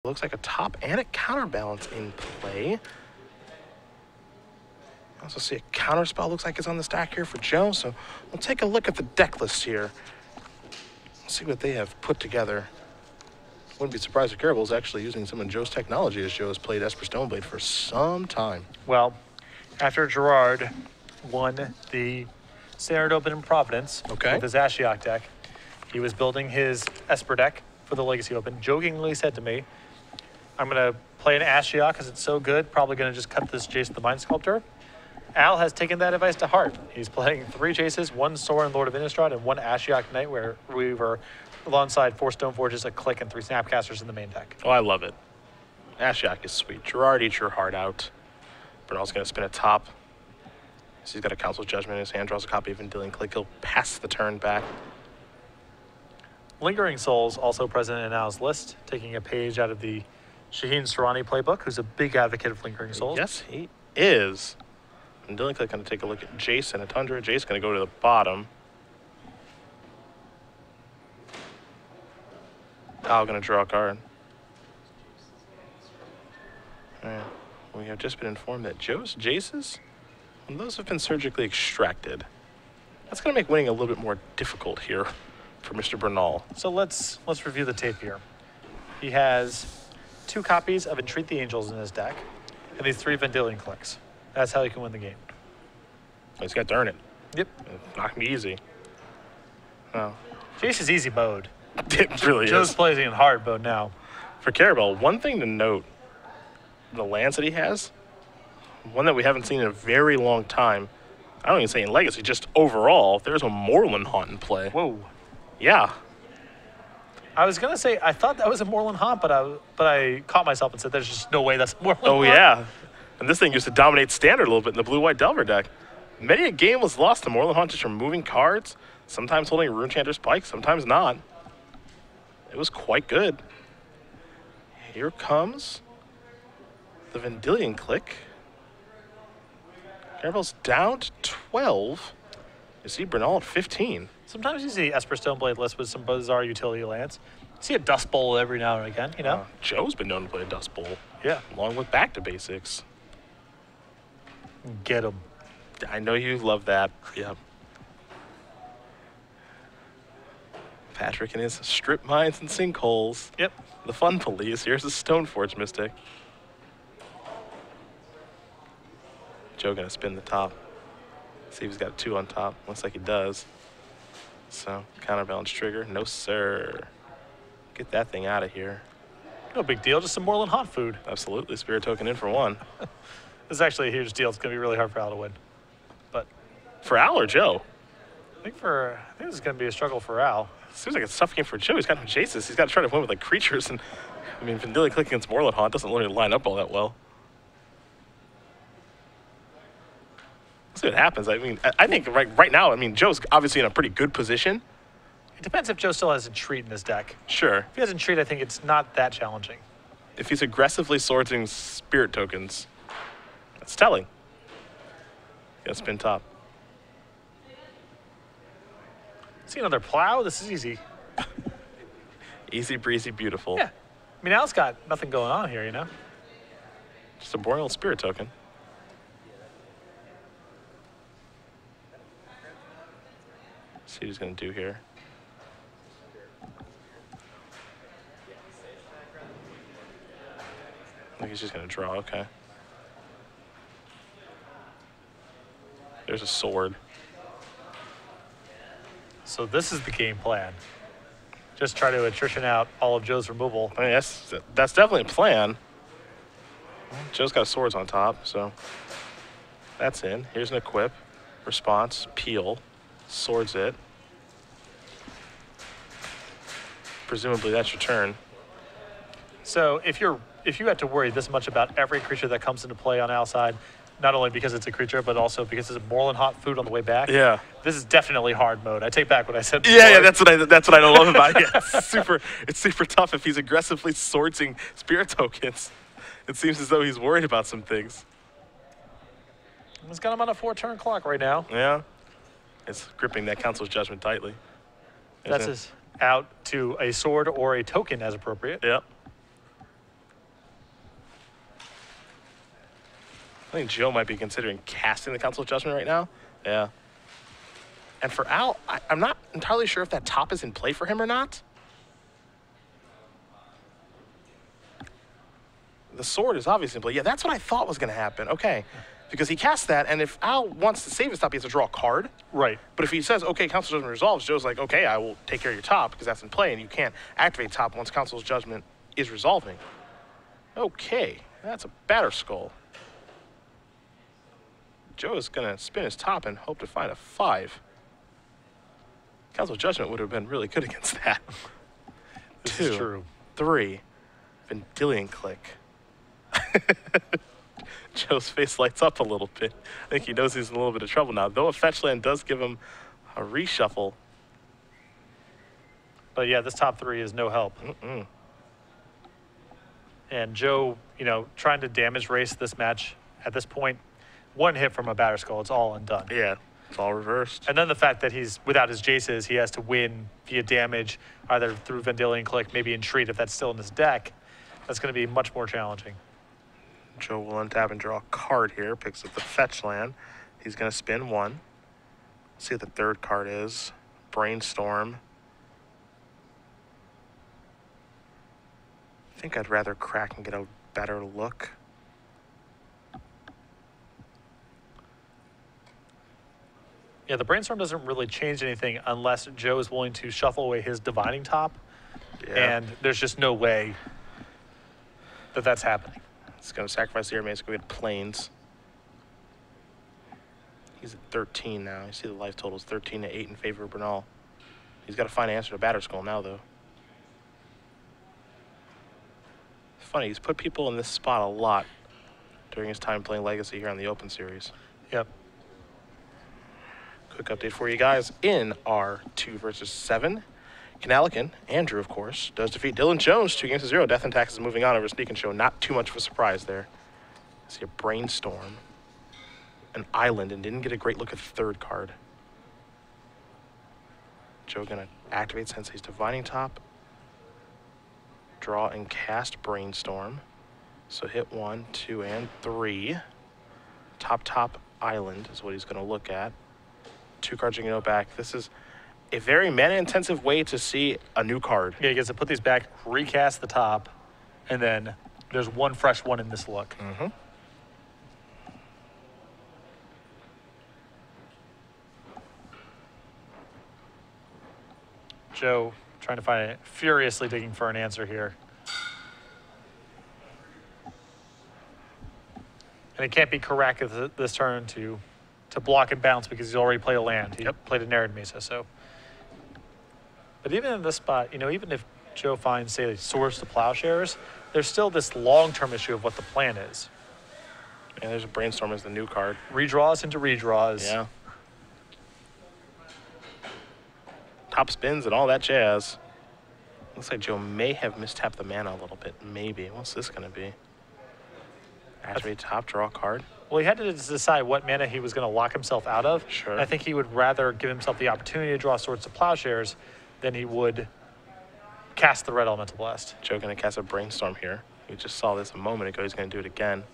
Looks like a top and a counterbalance in play. I also see a counterspell looks like it's on the stack here for Joe, so we'll take a look at the deck list here. See what they have put together. Wouldn't be surprised if Karabell is actually using some of Joe's technology, as Joe has played Esper Stoneblade for some time. Well, after Gerard won the Standard Open in Providence with his Ashiok deck, he was building his Esper deck for the Legacy Open. Jokingly said to me, I'm going to play an Ashiok because it's so good, probably going to just cut this Jace the Mind Sculptor. Al has taken that advice to heart. He's playing 3 Jaces, 1 Sorin Lord of Innistrad, and 1 Ashiok Knight, where we were alongside 4 Stoneforges, a Click, and 3 Snapcasters in the main deck. Oh, I love it. Ashiok is sweet. Gerard, eat your heart out. Bernal's going to spin a top. So he's got a Council's Judgment in his hand, draws a copy of Vendilion Click. He'll pass the turn back. Lingering Souls also present in Al's list, taking a page out of the Shaheen Sarani playbook, who's a big advocate of Lingering Souls. Yes, he is. And Dylan Click going to take a look at Jace and a Tundra. Jace going to go to the bottom. Al going to draw a card. Alright. We have just been informed that Joe's Jaces, well, those have been surgically extracted. That's going to make winning a little bit more difficult here for Mr. Bernal. So let's review the tape here. He has 2 copies of Entreat the Angels in his deck, and these 3 Vendilion Clicks. That's how you can win the game. He's got to earn it. Yep. It's not going to be easy. Oh. Jace is easy mode. It really is. Joe's playing in hard mode now. For Karabell, one thing to note, the lands that he has, one that we haven't seen in a very long time, I don't even say in Legacy, just overall, there's a Moorland Haunt in play. Whoa. Yeah. I was going to say, I thought that was a Moorland Haunt, but I caught myself and said, there's just no way that's a Moorland Haunt. Oh, yeah. And this thing used to dominate Standard a little bit in the Blue-White Delver deck. Many a game was lost to Moorland Haunt just removing cards, sometimes holding a Runechanter's Pike, sometimes not. It was quite good. Here comes the Vendilion Click. Karabell's down to 12. You see Bernal at 15. Sometimes you see Esper Stoneblade list with some bizarre utility lands. You see a Dust Bowl every now and again, you know? Joe's been known to play a Dust Bowl. Yeah. Along with Back to Basics. Get him. I know you love that. Yep. Patrick and his strip mines and sinkholes. Yep. The fun police. Here's the Stoneforge Mystic. Joe gonna spin the top. See if he's got 2 on top. Looks like he does. So, counterbalance trigger. No, sir. Get that thing out of here. No big deal. Just some Moorland Haunt food. Absolutely. Spirit token in for 1. This is actually a huge deal. It's going to be really hard for Al to win. But for Al or Joe? I think this is going to be a struggle for Al. Seems like it's a tough game for Joe. He's got no Jaces. He's got to try to win with like creatures. And I mean, Vendilion Click against Moorland Haunt doesn't really line up all that well. Let's see what happens. I mean, I think right now, I mean, Joe's obviously in a pretty good position. It depends if Joe still has Entreat in his deck. Sure. If he has Entreat, I think it's not that challenging. If he's aggressively sorting spirit tokens, that's telling. Gonna spin top. See another plow? This is easy. Easy breezy, beautiful. Yeah. I mean, Al's got nothing going on here, you know? Just a boring old spirit token. See what he's gonna do here. I think he's just gonna draw, okay. There's a sword. So this is the game plan. Just try to attrition out all of Joe's removal. I mean, that's definitely a plan. Joe's got swords on top, so that's in. Here's an equip, response, peel, swords it. Presumably that's your turn. So if you had to worry this much about every creature that comes into play on Al's side, not only because it's a creature, but also because it's a Moorland Haunt food on the way back. Yeah. This is definitely hard mode. I take back what I said before. Yeah, that's what I don't love about it. It's super tough if he's aggressively sorting spirit tokens. It seems as though he's worried about some things. He's got him on a 4-turn clock right now. Yeah. It's gripping that Council's Judgment tightly. That's his out to a sword or a token as appropriate. Yep. I think Joe might be considering casting the Council of Judgment right now. Yeah. And for Al, I'm not entirely sure if that top is in play for him or not. The sword is obviously in play. Yeah, that's what I thought was going to happen. Okay. Because he casts that, and if Al wants to save his top, he has to draw a card. Right. But if he says, okay, Council's Judgment resolves, Joe's like, okay, I will take care of your top because that's in play, and you can't activate top once Council's Judgment is resolving. Okay, that's a batter skull. Joe is going to spin his top and hope to find a 5. Council's Judgment would have been really good against that. This is true. 3. Vendilion Click. Joe's face lights up a little bit. I think he knows he's in a little bit of trouble now, though a fetch land does give him a reshuffle. But yeah, this top 3 is no help. And Joe, you know, trying to damage race this match at this point, 1 hit from a batter skull, it's all undone. Yeah, it's all reversed. And then the fact that he's without his Jaces, he has to win via damage, either through Vendilion Click, maybe Entreat if that's still in his deck. That's going to be much more challenging. Joe will untap and draw a card here, picks up the fetch land. He's going to spin 1. See what the 3rd card is. Brainstorm. I think I'd rather crack and get a better look. Yeah, the Brainstorm doesn't really change anything unless Joe is willing to shuffle away his Divining Top. Yeah. And there's just no way that that's happening. He's going to sacrifice the air mace, go get planes. He's at 13 now. You see the life total is 13 to 8 in favor of Bernal. He's got to find an answer to batter skull now, though. It's funny, he's put people in this spot a lot during his time playing Legacy here on the Open Series. Yep. Quick update for you guys. In our 2 versus 7, Canalican, Andrew, of course, does defeat Dylan Jones 2-0. Death and Taxes moving on over Sneak and Show. Not too much of a surprise there. See a Brainstorm, an Island, and didn't get a great look at the 3rd card. Joe gonna activate Sensei's Divining Top, draw and cast Brainstorm. So hit 1, 2, and 3. Top Island is what he's gonna look at. 2 cards you can go back. This is a very mana-intensive way to see a new card. Yeah, he gets to put these back, recast the top, and then there's 1 fresh one in this look. Joe trying to find it, furiously digging for an answer here. And it can't be correct this turn to block and bounce because he's already played a land. He played a Narid Mesa, so. But even in this spot, you know, even if Joe finds, say, Swords to Plowshares, there's still this long-term issue of what the plan is. Yeah, there's a Brainstorm as the new card. Redraws into redraws. Yeah. Top spins and all that jazz. Looks like Joe may have mistapped the mana a little bit. Maybe. What's this going to be? Activate top, draw a card. Well, he had to decide what mana he was going to lock himself out of. Sure. And I think he would rather give himself the opportunity to draw Swords to Plowshares than he would cast the Red Elemental Blast. Joe going to cast a Brainstorm here. We just saw this a moment ago. He's going to do it again.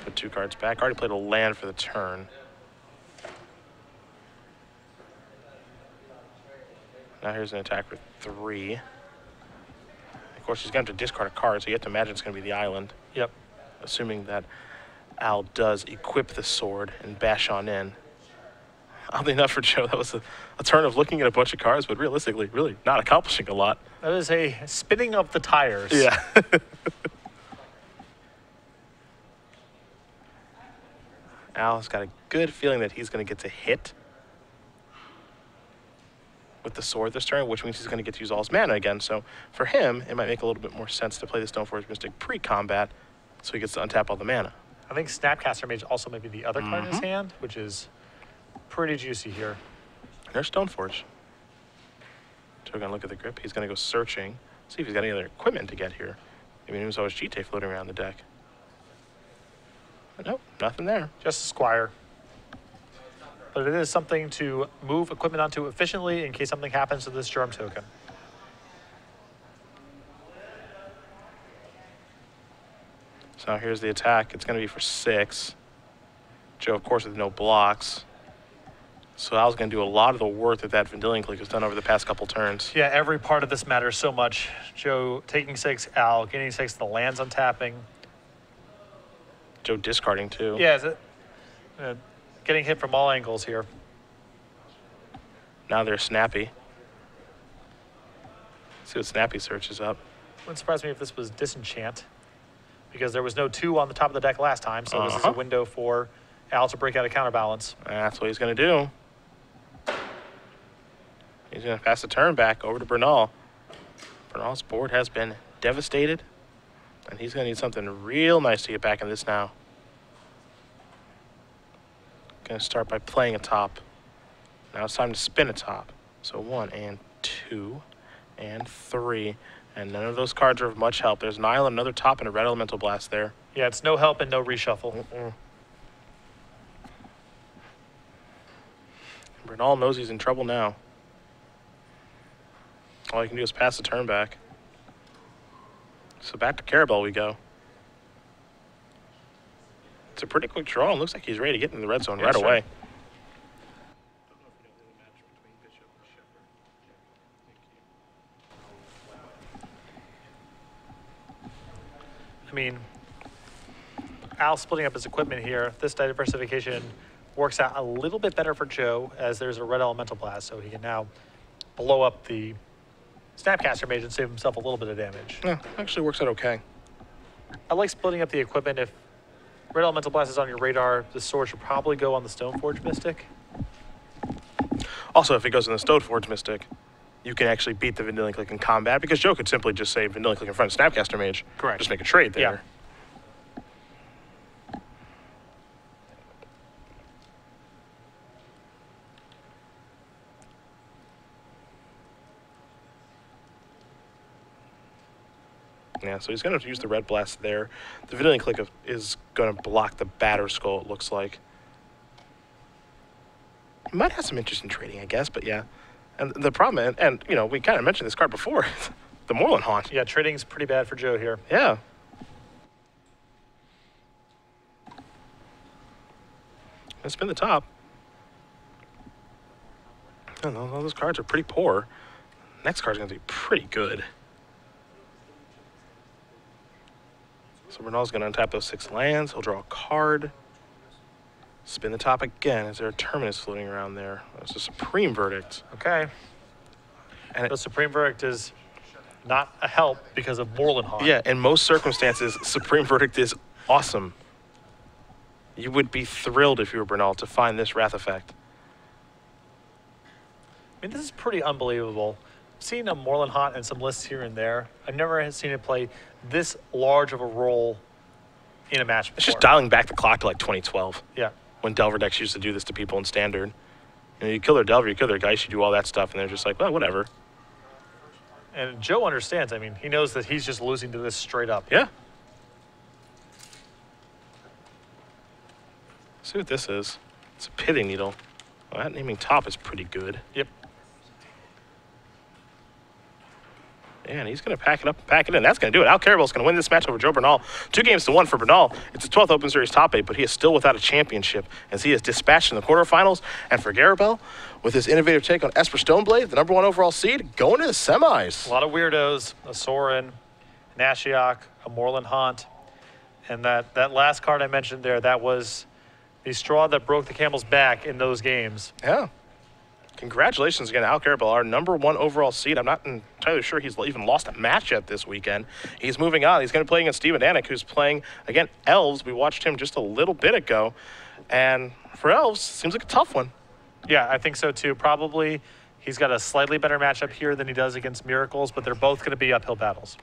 Put 2 cards back. Already played a land for the turn. Now here's an attack for 3. Of course, he's going to have to discard a card, so you have to imagine it's going to be the Island. Yep. Assuming that Al does equip the sword and bash on in. Oddly enough for Joe, that was a turn of looking at a bunch of cards, but realistically, really not accomplishing a lot. That is a spinning of the tires. Yeah. Al's got a good feeling that he's going to get to hit with the sword this turn, which means he's going to get to use all his mana again. So for him, it might make a little bit more sense to play the Stoneforge Mystic pre-combat so he gets to untap all the mana. I think Snapcaster Mage also may be the other card in his hand, which is pretty juicy here. There's Stoneforge. So we're going to look at the grip. He's going to go searching, see if he's got any other equipment to get here. Maybe there's always GT floating around the deck. But nope, nothing there. Just a Squire. But it is something to move equipment onto efficiently in case something happens to this Germ token. So here's the attack. It's going to be for 6. Joe, of course, with no blocks. So Al's going to do a lot of the work that Vendilion click has done over the past couple turns. Yeah, every part of this matters so much. Joe taking 6, Al getting 6, the lands untapping. Joe discarding too. Yeah, getting hit from all angles here. Now they're Snappy. Let's see what Snappy searches up. Wouldn't surprise me if this was Disenchant, because there was no 2 on the top of the deck last time, so this is a window for Al to break out a counterbalance. That's what he's going to do. He's going to pass the turn back over to Bernal. Bernal's board has been devastated, and he's going to need something real nice to get back in this now. Going to start by playing a top. Now it's time to spin a top. So 1 and 2 and 3. And none of those cards are of much help. There's an island, another top, and a red elemental blast there. Yeah, it's no help and no reshuffle. Bernal knows he's in trouble now. All he can do is pass the turn back. So back to Karabell we go. It's a pretty quick draw, and looks like he's ready to get into the red zone right away. I mean, Al splitting up his equipment here. This diversification works out a little bit better for Joe, as there's a red elemental blast, so he can now blow up the Snapcaster Mage and save himself a little bit of damage. Yeah, actually works out okay. I like splitting up the equipment. If red elemental blast is on your radar, the sword should probably go on the Stoneforge Mystic. Also, if it goes in the Stoneforge Mystic, you can actually beat the Vendilion click in combat, because Joe could simply just say Vendilion click in front of Snapcaster Mage. Correct. Just make a trade there. Yeah. Yeah, so he's going to use the red blast there. The Vendilion click is going to block the Batter Skull, it looks like. He might have some interest in trading, I guess, but yeah. And the problem, and you know, we kind of mentioned this card before, the Moorland Haunt. Yeah, trading's pretty bad for Joe here. Yeah. Let's spin the top. I don't know, those cards are pretty poor. Next card's going to be pretty good. So Bernal's going to untap those 6 lands. He'll draw a card. Spin the top again. Is there a Terminus floating around there? It's a Supreme Verdict. Okay. And the Supreme Verdict is not a help because of Moorland Haunt. Yeah, in most circumstances, Supreme Verdict is awesome. You would be thrilled if you were Bernal to find this Wrath effect. I mean, this is pretty unbelievable. I've seen a Moorland Haunt and some lists here and there. I've never seen it play this large of a role in a match before. It's just dialing back the clock to like 2012. Yeah. When Delver decks used to do this to people in Standard. You know, you kill their Delver, you kill their Geist, you do all that stuff, and they're just like, well, whatever. And Joe understands. I mean, he knows that he's just losing to this straight up. Yeah. Let's see what this is. It's a Pithing Needle. Well, that naming top is pretty good. Yep. And he's going to pack it up and pack it in. That's going to do it. Al Karabell's going to win this match over Joe Bernal. 2-1 for Bernal. It's the 12th Open Series top 8, but he is still without a championship as he is dispatched in the quarterfinals. And for Karabell, with his innovative take on Esper Stoneblade, the #1 overall seed, going to the semis. A lot of weirdos. A Sorin, an Ashiok, a Moorland Haunt. And that last card I mentioned there, that was the straw that broke the camel's back in those games. Yeah. Congratulations again to Al Karabell, our #1 overall seed. I'm not entirely sure he's even lost a match yet this weekend. He's moving on. He's going to play against Steven Danik, who's playing, again, Elves. We watched him just a little bit ago. And for Elves, seems like a tough one. Yeah, I think so too. Probably he's got a slightly better matchup here than he does against Miracles, but they're both going to be uphill battles.